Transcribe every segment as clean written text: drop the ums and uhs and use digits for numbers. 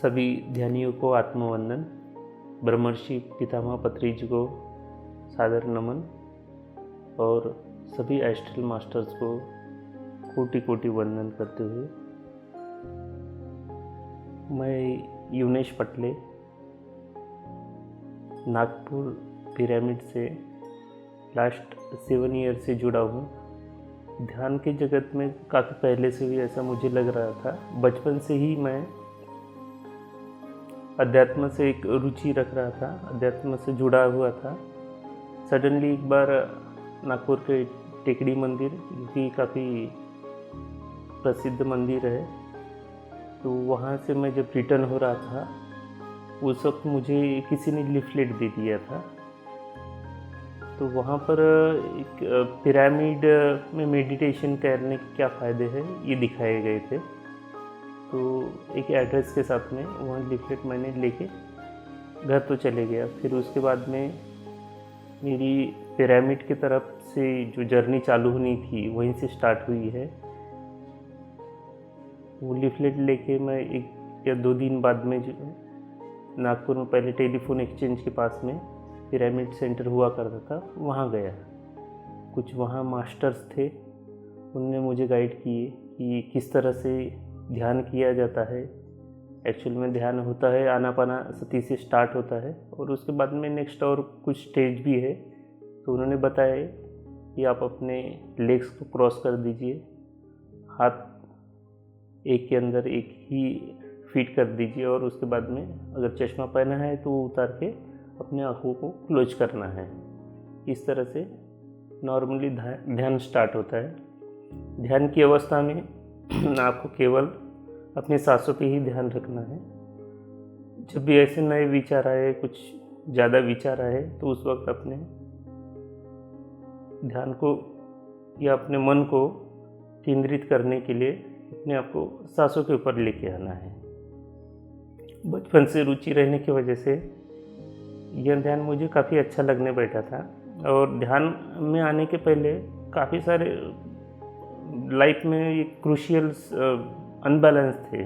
सभी ध्यानियों को आत्मवंदन। ब्रह्मर्षि पितामह पत्री जी को सादर नमन और सभी एस्ट्रल मास्टर्स को कोटि कोटि वंदन करते हुए मैं यूनेश पटले नागपुर पिरामिड से लास्ट 7 ईयर से जुड़ा हूँ। ध्यान के जगत में काफ़ी पहले से भी ऐसा मुझे लग रहा था। बचपन से ही मैं अध्यात्म से एक रुचि रख रहा था, अध्यात्म से जुड़ा हुआ था। सडनली एक बार नागपुर के टेकड़ी मंदिर, क्योंकि काफ़ी प्रसिद्ध मंदिर है, तो वहाँ से मैं जब रिटर्न हो रहा था उस वक्त मुझे किसी ने लिफलेट दे दिया था। तो वहाँ पर एक पिरामिड में मेडिटेशन करने के क्या फ़ायदे हैं ये दिखाए गए थे। तो एक एड्रेस के साथ में वहाँ लिफलेट मैंने लेके घर तो चले गया। फिर उसके बाद में मेरी पिरामिड की तरफ से जो जर्नी चालू होनी थी वहीं से स्टार्ट हुई है। वो लिफलेट लेके मैं 1 या 2 दिन बाद में जो नागपुर में पहले टेलीफोन एक्सचेंज के पास में पिरामिड सेंटर हुआ करता था, वहाँ गया। कुछ वहाँ मास्टर्स थे, उनने मुझे गाइड किए कि किस तरह से ध्यान किया जाता है। एक्चुअल में ध्यान होता है आनापानसति से स्टार्ट होता है और उसके बाद में नेक्स्ट और कुछ स्टेज भी है। तो उन्होंने बताया कि आप अपने लेग्स को क्रॉस कर दीजिए, हाथ एक के अंदर एक ही फिट कर दीजिए और उसके बाद में अगर चश्मा पहना है तो वो उतार के अपने आँखों को क्लोज करना है। इस तरह से नॉर्मली ध्यान स्टार्ट होता है। ध्यान की अवस्था में आपको केवल अपने सांसों पे ही ध्यान रखना है। जब भी ऐसे नए विचार आए, कुछ ज़्यादा विचार आए, तो उस वक्त अपने ध्यान को या अपने मन को केंद्रित करने के लिए अपने आप को सांसों के ऊपर लेके आना है। बचपन से रुचि रहने की वजह से यह ध्यान मुझे काफ़ी अच्छा लगने बैठा था। और ध्यान में आने के पहले काफ़ी सारे लाइफ में ये क्रूशियल अनबैलेंस थे।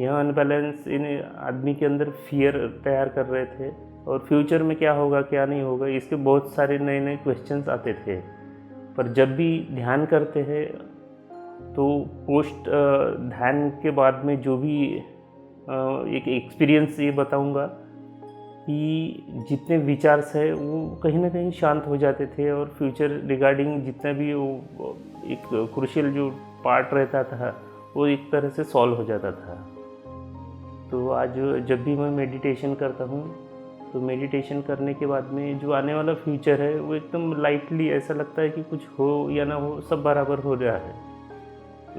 यह अनबैलेंस इन आदमी के अंदर फियर तैयार कर रहे थे और फ्यूचर में क्या होगा क्या नहीं होगा इसके बहुत सारे नए नए क्वेश्चंस आते थे। पर जब भी ध्यान करते हैं तो पोस्ट ध्यान के बाद में जो भी एक एक्सपीरियंस ये बताऊंगा कि जितने विचार्स है वो कहीं ना कहीं शांत हो जाते थे और फ्यूचर रिगार्डिंग जितना भी वो एक क्रूशियल जो पार्ट रहता था वो एक तरह से सॉल्व हो जाता था। तो आज जब भी मैं मेडिटेशन करता हूँ तो मेडिटेशन करने के बाद में जो आने वाला फ्यूचर है वो एकदम लाइटली ऐसा लगता है कि कुछ हो या ना हो सब बराबर हो रहा है।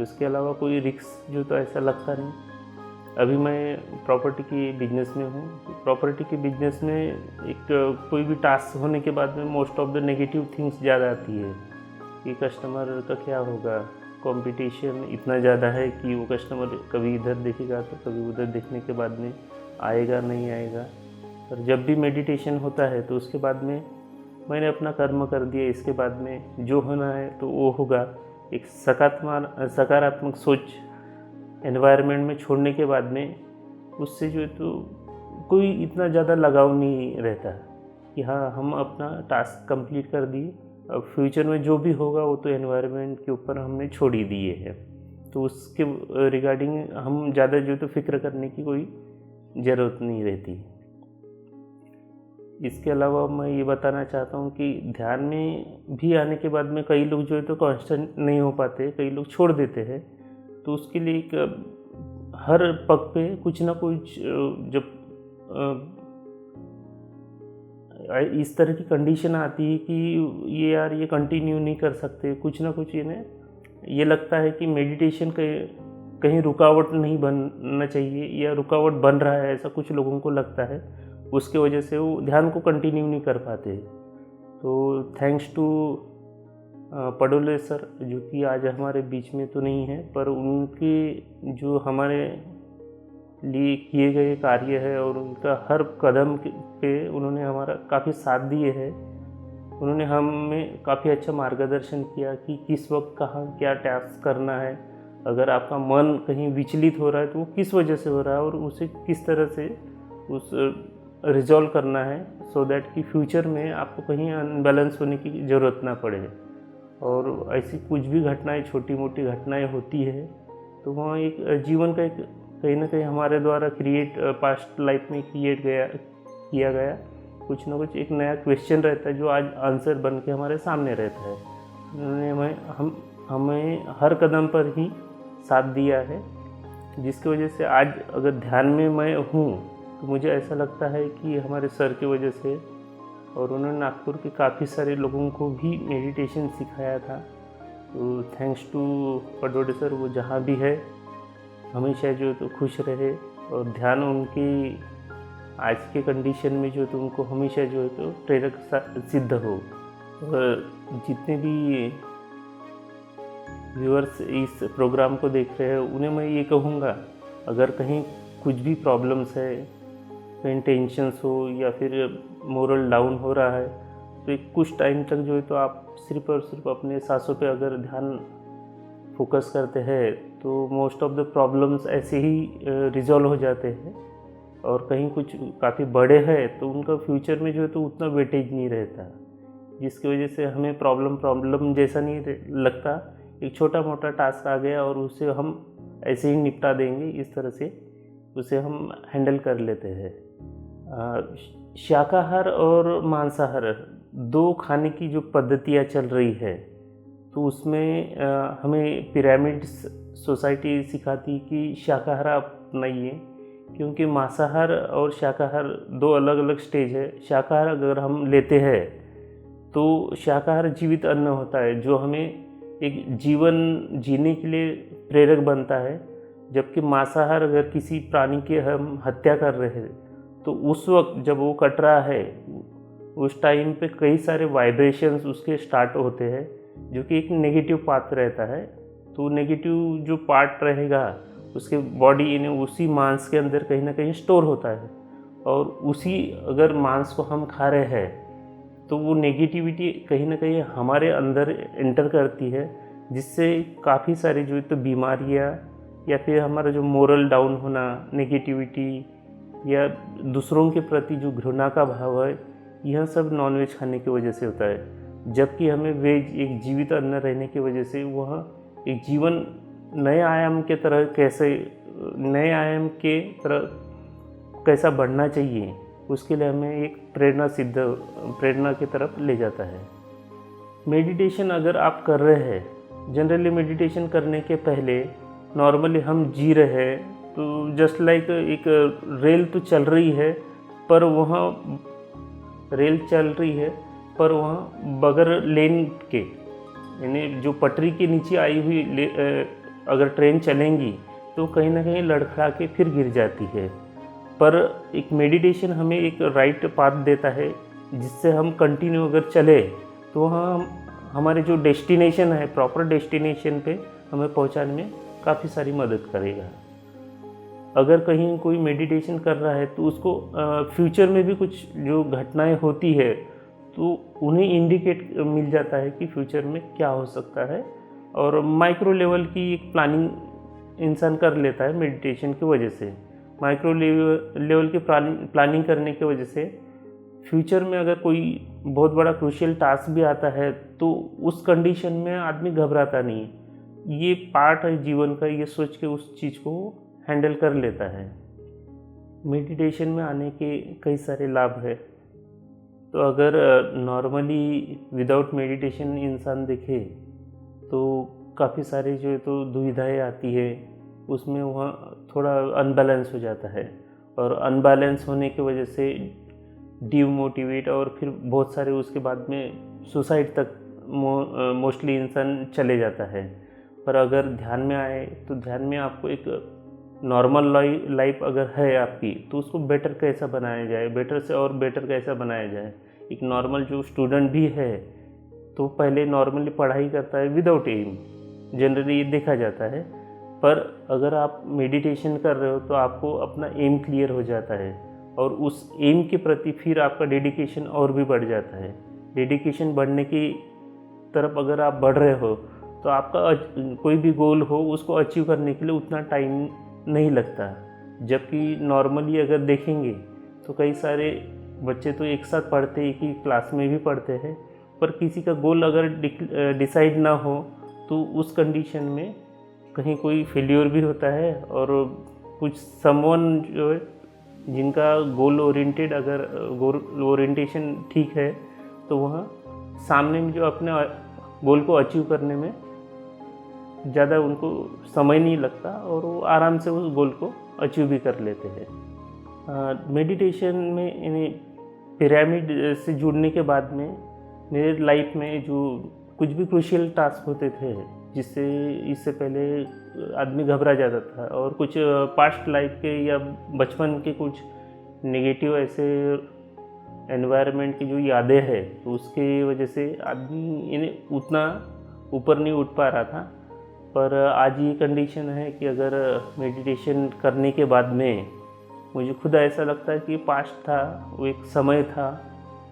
इसके अलावा कोई रिस्क जो तो ऐसा लगता नहीं। अभी मैं प्रॉपर्टी की बिजनेस में हूँ। प्रॉपर्टी के बिजनेस में एक कोई भी टास्क होने के बाद में most of the negative things ज़्यादा आती है कि कस्टमर का क्या होगा, कंपटीशन इतना ज़्यादा है कि वो कस्टमर कभी इधर देखेगा तो कभी उधर देखने के बाद में आएगा नहीं आएगा। पर जब भी मेडिटेशन होता है तो उसके बाद में मैंने अपना कर्म कर दिया, इसके बाद में जो होना है तो वो होगा। एक सकारात्मक सोच एनवायरनमेंट में छोड़ने के बाद में उससे जो है तो कोई इतना ज़्यादा लगाव नहीं रहता कि हाँ हम अपना टास्क कंप्लीट कर दिए, अब फ्यूचर में जो भी होगा वो तो एनवायरनमेंट के ऊपर हमने छोड़ ही दिए है। तो उसके रिगार्डिंग हम ज़्यादा जो तो फिक्र करने की कोई ज़रूरत नहीं रहती। इसके अलावा मैं ये बताना चाहता हूँ कि ध्यान में भी आने के बाद में कई लोग जो है तो कांस्टेंट नहीं हो पाते, कई लोग छोड़ देते हैं। तो उसके लिए एक हर पग पे कुछ ना कुछ जब इस तरह की कंडीशन आती है कि ये यार ये कंटिन्यू नहीं कर सकते, कुछ ना कुछ इन्हें ये लगता है कि मेडिटेशन कहीं रुकावट नहीं बनना चाहिए या रुकावट बन रहा है, ऐसा कुछ लोगों को लगता है। उसके वजह से वो ध्यान को कंटिन्यू नहीं कर पाते। तो थैंक्स टू पडोले सर, जो कि आज हमारे बीच में तो नहीं है, पर उनके जो हमारे लिए किए गए कार्य है और उनका हर कदम पे उन्होंने हमारा काफ़ी साथ दिए है। उन्होंने हमें काफ़ी अच्छा मार्गदर्शन किया कि किस वक्त कहाँ क्या टास्क करना है अगर आपका मन कहीं विचलित हो रहा है तो वो किस वजह से हो रहा है और उसे किस तरह से उस रिजॉल्व करना है, सो दैट कि फ्यूचर में आपको कहीं अनबैलेंस होने की ज़रूरत ना पड़े। और ऐसी कुछ भी घटनाएं, छोटी मोटी घटनाएं होती है तो वहाँ एक जीवन का एक कहीं ना कहीं हमारे द्वारा पास्ट लाइफ में किया गया कुछ ना कुछ एक नया क्वेश्चन रहता है जो आज आंसर बन के हमारे सामने रहता है। उन्होंने हमें हर कदम पर ही साथ दिया है, जिसकी वजह से आज अगर ध्यान में मैं हूँ तो मुझे ऐसा लगता है कि हमारे सर की वजह से, और उन्होंने नागपुर के काफ़ी सारे लोगों को भी मेडिटेशन सिखाया था। तो थैंक्स टू पडोडे सर, वो जहाँ भी है हमेशा जो तो खुश रहे और ध्यान उनकी आज के कंडीशन में जो तो उनको हमेशा जो है तो प्रेरक सिद्ध हो। और जितने भी व्यूअर्स इस प्रोग्राम को देख रहे हैं उन्हें मैं ये कहूँगा, अगर कहीं कुछ भी प्रॉब्लम्स है, कहीं टेंशन्स हो या फिर मोरल डाउन हो रहा है, तो एक कुछ टाइम तक जो है तो आप सिर्फ और सिर्फ अपने सांसों पे अगर ध्यान फोकस करते हैं तो मोस्ट ऑफ द प्रॉब्लम्स ऐसे ही रिजॉल्व हो जाते हैं। और कहीं कुछ काफ़ी बड़े हैं तो उनका फ्यूचर में जो है तो उतना वेटेज नहीं रहता, जिसकी वजह से हमें प्रॉब्लम जैसा नहीं लगता। एक छोटा मोटा टास्क आ गया और उसे हम ऐसे ही निपटा देंगे, इस तरह से उसे हम हैंडल कर लेते हैं। शाकाहार और मांसाहार दो खाने की जो पद्धतियाँ चल रही है, तो उसमें हमें पिरामिड सोसाइटी सिखाती कि शाकाहार अपनाइए, क्योंकि मांसाहार और शाकाहार दो अलग अलग स्टेज है। शाकाहार अगर हम लेते हैं तो शाकाहार जीवित अन्न होता है जो हमें एक जीवन जीने के लिए प्रेरक बनता है, जबकि मांसाहार अगर किसी प्राणी की हम हत्या कर रहे हैं तो उस वक्त जब वो कट रहा है उस टाइम पे कई सारे वाइब्रेशंस उसके स्टार्ट होते हैं, जो कि एक नेगेटिव पार्ट रहता है। तो नेगेटिव जो पार्ट रहेगा उसके बॉडी यानी उसी मांस के अंदर कहीं ना कहीं स्टोर होता है, और उसी अगर मांस को हम खा रहे हैं तो वो नेगेटिविटी कहीं ना कहीं हमारे अंदर एंटर करती है, जिससे काफ़ी सारी जो तो बीमारियाँ या फिर हमारा जो मोरल डाउन होना, नेगेटिविटी या दूसरों के प्रति जो घृणा का भाव है, यह सब नॉनवेज खाने की वजह से होता है। जबकि हमें वेज एक जीवित अन्न रहने की वजह से वह एक जीवन नए आयाम के तरह कैसा बढ़ना चाहिए, उसके लिए हमें एक प्रेरणा की तरफ ले जाता है। मेडिटेशन अगर आप कर रहे हैं, जनरली मेडिटेशन करने के पहले नॉर्मली हम जी रहे हैं तो जस्ट लाइक एक रेल तो चल रही है, पर वहाँ बगैर लेन के, यानी जो पटरी के नीचे आई हुई अगर ट्रेन चलेंगी तो कहीं ना कहीं लड़खड़ा के फिर गिर जाती है। पर एक मेडिटेशन हमें एक राइट पाथ देता है, जिससे हम कंटिन्यू अगर चले तो वहाँ हमारे जो डेस्टिनेशन है, प्रॉपर डेस्टिनेशन पे हमें पहुँचाने में काफ़ी सारी मदद करेगा। अगर कहीं कोई मेडिटेशन कर रहा है तो उसको फ्यूचर में भी कुछ जो घटनाएं होती है तो उन्हें इंडिकेट मिल जाता है कि फ्यूचर में क्या हो सकता है, और माइक्रो लेवल की एक प्लानिंग इंसान कर लेता है मेडिटेशन की वजह से। माइक्रो लेवल की प्लानिंग करने की वजह से फ्यूचर में अगर कोई बहुत बड़ा क्रूशियल टास्क भी आता है तो उस कंडीशन में आदमी घबराता नहीं, ये पार्ट है जीवन का, ये सोच के उस चीज़ को हैंडल कर लेता है। मेडिटेशन में आने के कई सारे लाभ है। तो अगर नॉर्मली विदाउट मेडिटेशन इंसान देखे तो काफ़ी सारे जो है तो दुविधाएं आती है, उसमें वहाँ थोड़ा अनबैलेंस हो जाता है, और अनबैलेंस होने की वजह से डिमोटिवेट और फिर बहुत सारे उसके बाद में सुसाइड तक मोस्टली इंसान चले जाता है। पर अगर ध्यान में आए तो ध्यान में आपको एक नॉर्मल लाइफ अगर है आपकी तो उसको बेटर कैसा बनाया जाए, बेटर से और बेटर कैसा बनाया जाए। एक नॉर्मल जो स्टूडेंट भी है तो पहले नॉर्मली पढ़ाई करता है विदाउट एम, जनरली ये देखा जाता है। पर अगर आप मेडिटेशन कर रहे हो तो आपको अपना एम क्लियर हो जाता है, और उस एम के प्रति फिर आपका डेडिकेशन और भी बढ़ जाता है। डेडिकेशन बढ़ने की तरफ अगर आप बढ़ रहे हो तो आपका कोई भी गोल हो उसको अचीव करने के लिए उतना टाइम नहीं लगता। जबकि नॉर्मली अगर देखेंगे तो कई सारे बच्चे तो एक साथ पढ़ते, एक ही क्लास में भी पढ़ते हैं, पर किसी का गोल अगर डिसाइड ना हो तो उस कंडीशन में कहीं कोई फेल्योर भी होता है। और कुछ समवन जो है जिनका गोल ओरिएंटेशन ठीक है तो वह सामने में जो अपने गोल को अचीव करने में ज़्यादा उनको समय नहीं लगता और वो आराम से उस गोल को अचीव भी कर लेते हैं। मेडिटेशन में यानी पिरामिड से जुड़ने के बाद में मेरे लाइफ में जो कुछ भी क्रूशियल टास्क होते थे जिससे इससे पहले आदमी घबरा जाता था, और कुछ पास्ट लाइफ के या बचपन के कुछ नेगेटिव ऐसे एनवायरनमेंट की जो यादें हैं तो उसके वजह से आदमी यानी उतना ऊपर नहीं उठ पा रहा था। पर आज ये कंडीशन है कि अगर मेडिटेशन करने के बाद में मुझे खुद ऐसा लगता है कि पास्ट था वो एक समय था,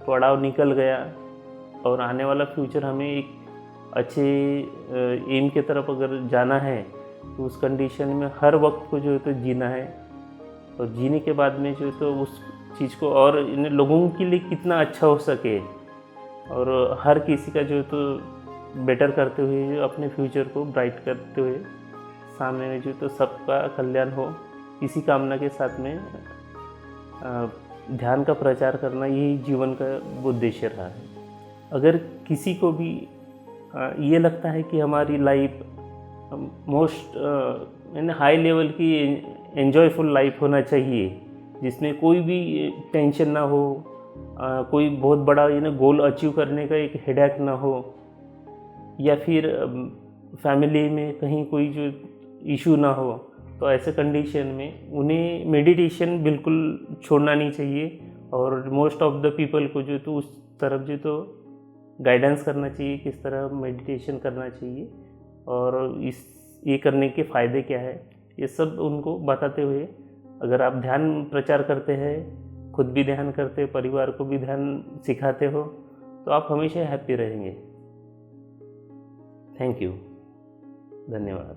पड़ाव निकल गया और आने वाला फ्यूचर हमें एक अच्छे एम के तरफ अगर जाना है तो उस कंडीशन में हर वक्त को जो है तो जीना है, और जीने के बाद में जो है तो उस चीज़ को और इन लोगों के लिए कितना अच्छा हो सके और हर किसी का जो है तो बेटर करते हुए जो अपने फ्यूचर को ब्राइट करते हुए सामने में जो तो सबका कल्याण हो, इसी कामना के साथ में ध्यान का प्रचार करना यही जीवन का उद्देश्य रहा है। अगर किसी को भी ये लगता है कि हमारी लाइफ मोस्ट यानी हाई लेवल की एन्जॉयफुल लाइफ होना चाहिए जिसमें कोई भी टेंशन ना हो, कोई बहुत बड़ा यानी गोल अचीव करने का एक हेडेक ना हो, या फिर फैमिली में कहीं कोई जो इशू ना हो, तो ऐसे कंडीशन में उन्हें मेडिटेशन बिल्कुल छोड़ना नहीं चाहिए और मोस्ट ऑफ द पीपल को जो तो उस तरफ जो तो गाइडेंस करना चाहिए किस तरह मेडिटेशन करना चाहिए और ये करने के फ़ायदे क्या है, ये सब उनको बताते हुए अगर आप ध्यान प्रचार करते हैं, खुद भी ध्यान करते, परिवार को भी ध्यान सिखाते हो, तो आप हमेशा हैप्पी रहेंगे। थैंक यू, धन्यवाद।